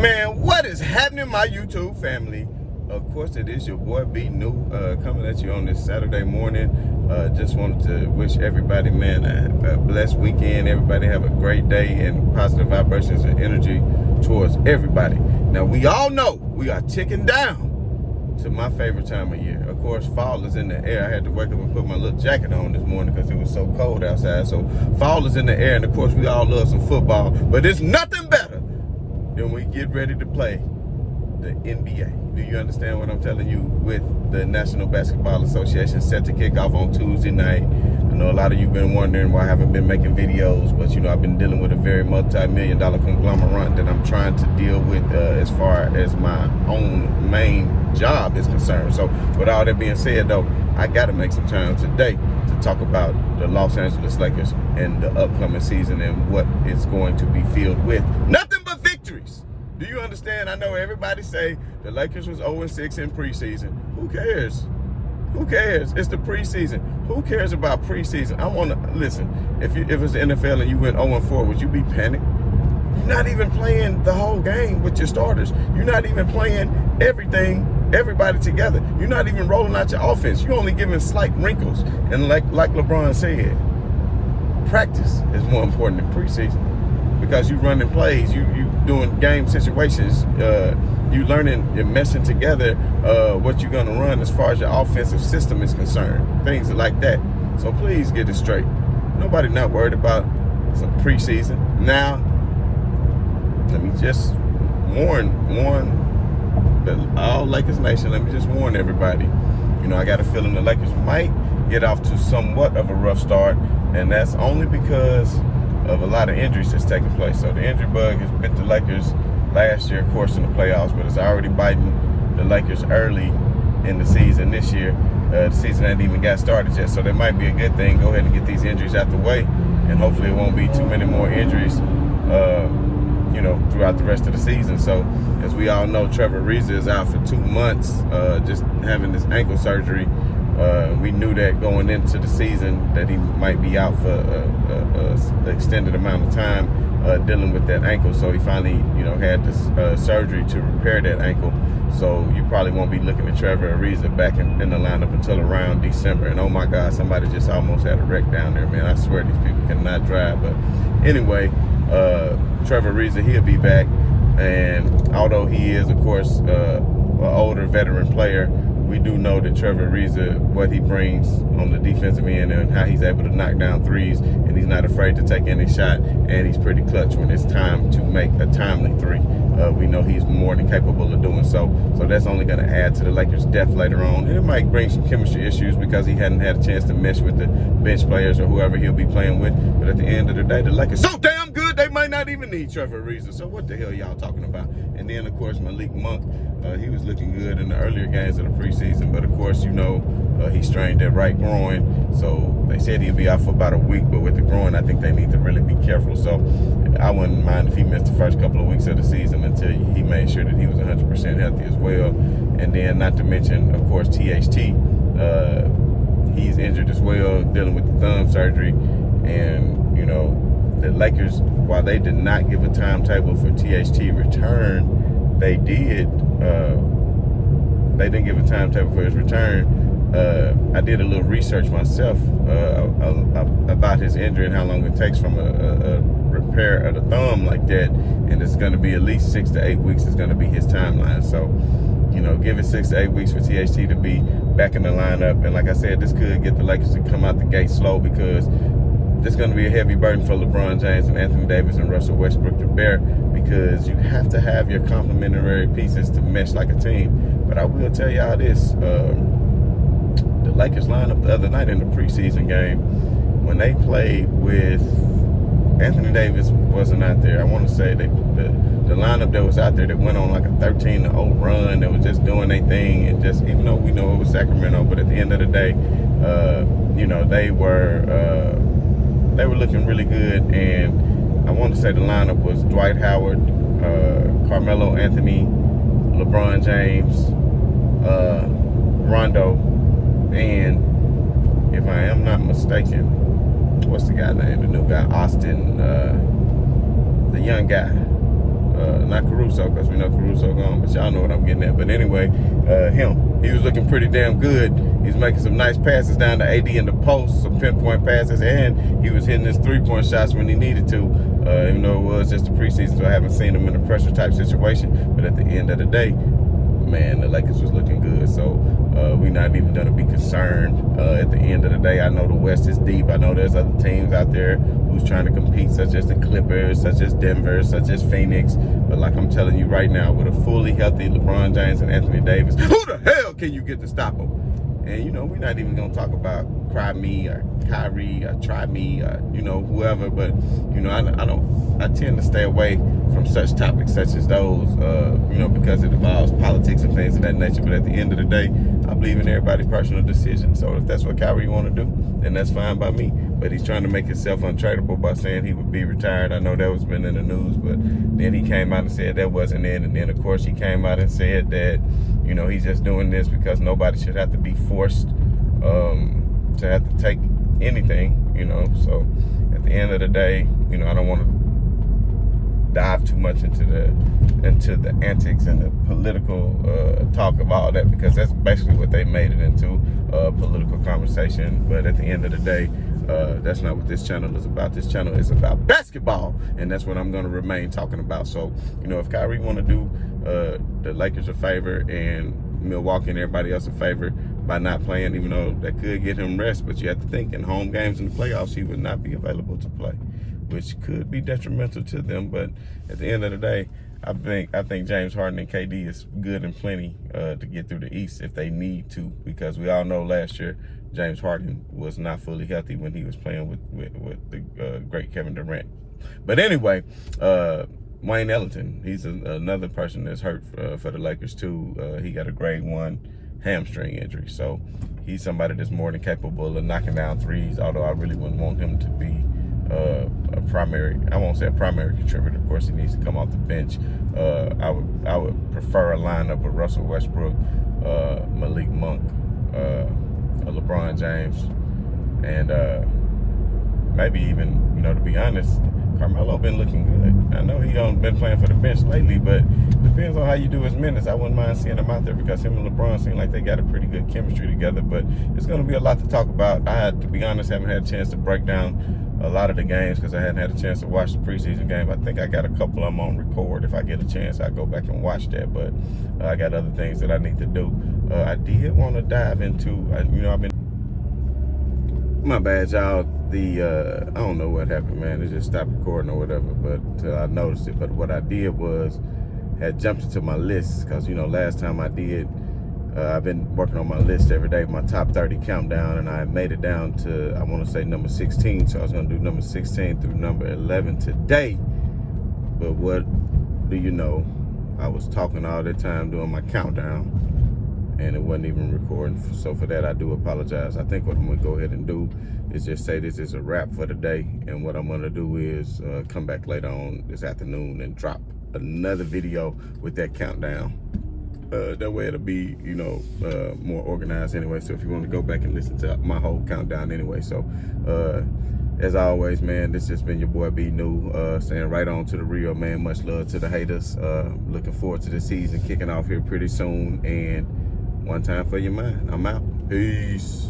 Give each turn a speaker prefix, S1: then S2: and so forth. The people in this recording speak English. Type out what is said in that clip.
S1: Man, what is happening, my YouTube family? Of course, it is your boy B New coming at you on this Saturday morning. Just wanted to wish everybody, man, a blessed weekend. Everybody have a great day and positive vibrations and energy towards everybody. Now, we all know we are ticking down to my favorite time of year. Of course, fall is in the air. I had to wake up and put my little jacket on this morning because it was so cold outside. So fall is in the air, and of course, we all love some football. But it's nothing better than we get ready to play the NBA. Do you understand what I'm telling you? With the National Basketball Association set to kick off on Tuesday night. I know a lot of you been wondering why I haven't been making videos, but you know, I've been dealing with a very multi-million-dollar conglomerate that I'm trying to deal with as far as my own main job is concerned. So with all that being said though, I got to make some time today to talk about the Los Angeles Lakers and the upcoming season and what is going to be filled with nothing but victories. Do you understand? I know everybody say the Lakers was 0-6 in preseason. Who cares? Who cares? It's the preseason. Who cares about preseason? I want to listen. If it's the NFL and you went 0-4, would you be panicked? You're not even playing the whole game with your starters. You're not even playing everybody together. You're not even rolling out your offense. You're only giving slight wrinkles. And like LeBron said, practice is more important than preseason. Because you running plays, you doing game situations, you learning and meshing together what you're gonna run as far as your offensive system is concerned, things like that. So please get it straight. Nobody not worried about some preseason. Now, let me just warn all Lakers Nation. Let me just warn everybody. You know, I got a feeling the Lakers might get off to somewhat of a rough start, and that's only because of a lot of injuries that's taking place. So the injury bug has bit the Lakers last year, of course, in the playoffs, but it's already biting the Lakers early in the season this year. The season hasn't even got started yet, so that might be a good thing. Go ahead and get these injuries out the way, and hopefully it won't be too many more injuries, you know, throughout the rest of the season. So as we all know, Trevor Ariza is out for 2 months, just having this ankle surgery. We knew that going into the season that he might be out for an extended amount of time dealing with that ankle. So he finally, you know, had this surgery to repair that ankle. So you probably won't be looking at Trevor Ariza back in the lineup until around December. And oh my God, somebody just almost had a wreck down there, man. I swear these people cannot drive. But anyway, Trevor Ariza, he'll be back. And although he is, of course, an older veteran player, we do know that Trevor Ariza, what he brings on the defensive end and how he's able to knock down threes, and he's not afraid to take any shot, and he's pretty clutch when it's time to make a timely three. We know he's more than capable of doing so. So that's only going to add to the Lakers' depth later on. And it might bring some chemistry issues because he hadn't had a chance to mesh with the bench players or whoever he'll be playing with. But at the end of the day, the Lakers so damn good, they might not even need Trevor Ariza. So what the hell y'all talking about? And then, of course, Malik Monk, he was looking good in the earlier games of the preseason. But, of course, you know, he strained that right groin. So they said he'd be out for about a week. But with the groin, I think they need to really be careful. So I wouldn't mind if he missed the first couple of weeks of the season until he made sure that he was 100% healthy as well. And then not to mention, of course, THT. He's injured as well, dealing with the thumb surgery. And, you know, the Lakers, while they did not give a timetable for THT return, they did. They didn't give a timetable for his return. I did a little research myself about his injury and how long it takes from a repair of the thumb like that, and it's going to be at least 6 to 8 weeks is going to be his timeline. So, you know, give it 6 to 8 weeks for THT to be back in the lineup. And like I said, this could get the Lakers to come out the gate slow because this is going to be a heavy burden for LeBron James and Anthony Davis and Russell Westbrook to bear, because you have to have your complementary pieces to mesh like a team. But I will tell y'all this, the Lakers lineup the other night in the preseason game, when they played with Anthony Davis wasn't out there. I want to say the lineup that was out there that went on like a 13-0 run, that was just doing their thing, and just, even though we know it was Sacramento, but at the end of the day, you know, they were looking really good. And I want to say the lineup was Dwight Howard, Carmelo Anthony, LeBron James, Rondo, and if I am not mistaken, what's the guy name? The new guy, Austin, the young guy. Not Caruso, because we know Caruso gone, but y'all know what I'm getting at. But anyway, him. He was looking pretty damn good. He's making some nice passes down to AD in the post, some pinpoint passes, and he was hitting his three-point shots when he needed to, even though it was just the preseason, so I haven't seen him in a pressure type situation. But at the end of the day, man, the Lakers was looking good. So we're not even going to be concerned at the end of the day. I know the West is deep. I know there's other teams out there who's trying to compete, such as the Clippers, such as Denver, such as Phoenix. But like I'm telling you right now, with a fully healthy LeBron James and Anthony Davis, who the hell can you get to stop them? And, you know, we're not even going to talk about Cry Me or Kyrie or Try Me or, you know, whoever. But, you know, I tend to stay away from such topics such as those, you know, because it involves politics and things of that nature. But at the end of the day, I believe in everybody's personal decision. So if that's what Kyrie want to do, then that's fine by me. But he's trying to make himself untradeable by saying he would be retired. I know that was been in the news, but then he came out and said that wasn't it. And then, of course, he came out and said that, you know, he's just doing this because nobody should have to be forced to have to take anything, you know. So at the end of the day, you know, I don't want to dive too much into the antics and the political talk of all that, because that's basically what they made it into, political conversation. But at the end of the day, that's not what this channel is about. This channel is about basketball, and that's what I'm going to remain talking about. So, you know, if Kyrie want to do the Lakers a favor and Milwaukee and everybody else a favor by not playing, even though that could get him rest, but you have to think in home games in the playoffs he would not be available to play, which could be detrimental to them. But at the end of the day, I think James Harden and KD is good and plenty to get through the East if they need to, because we all know last year James Harden was not fully healthy when he was playing with the great Kevin Durant. But anyway, Wayne Ellington, he's another person that's hurt for the Lakers too. He got a grade 1 hamstring injury, so he's somebody that's more than capable of knocking down threes, although I really wouldn't want him to be a primary, I won't say a primary contributor. Of course, he needs to come off the bench. I would prefer a lineup of Russell Westbrook, Malik Monk, LeBron James, and maybe even, you know, to be honest, Carmelo been looking good. I know he been playing for the bench lately, but depends on how you do his minutes. I wouldn't mind seeing him out there because him and LeBron seem like they got a pretty good chemistry together. But it's going to be a lot to talk about. I, to be honest, haven't had a chance to break down a lot of the games because I hadn't had a chance to watch the preseason game. I think I got a couple of them on record. If I get a chance, I'll go back and watch that. But I got other things that I need to do. I did want to dive into, you know, I've been... My bad, y'all. I don't know what happened, man. It just stopped recording or whatever, but I noticed it. But what I did was had jumped into my list because, you know, last time I did, I've been working on my list every day, my top 30 countdown, and I made it down to, I want to say, number 16. So I was going to do number 16 through number 11 today. But what do you know? I was talking all the time doing my countdown, and it wasn't even recording. So for that, I do apologize. I think what I'm going to go ahead and do is just say this is a wrap for the day. And what I'm going to do is come back later on this afternoon and drop another video with that countdown. That way it'll be, you know, more organized anyway. So if you want to go back and listen to my whole countdown anyway. So as always, man, this has been your boy B New, saying right on to the real, man. Much love to the haters. Looking forward to the season kicking off here pretty soon. And one time for your mind. I'm out. Peace.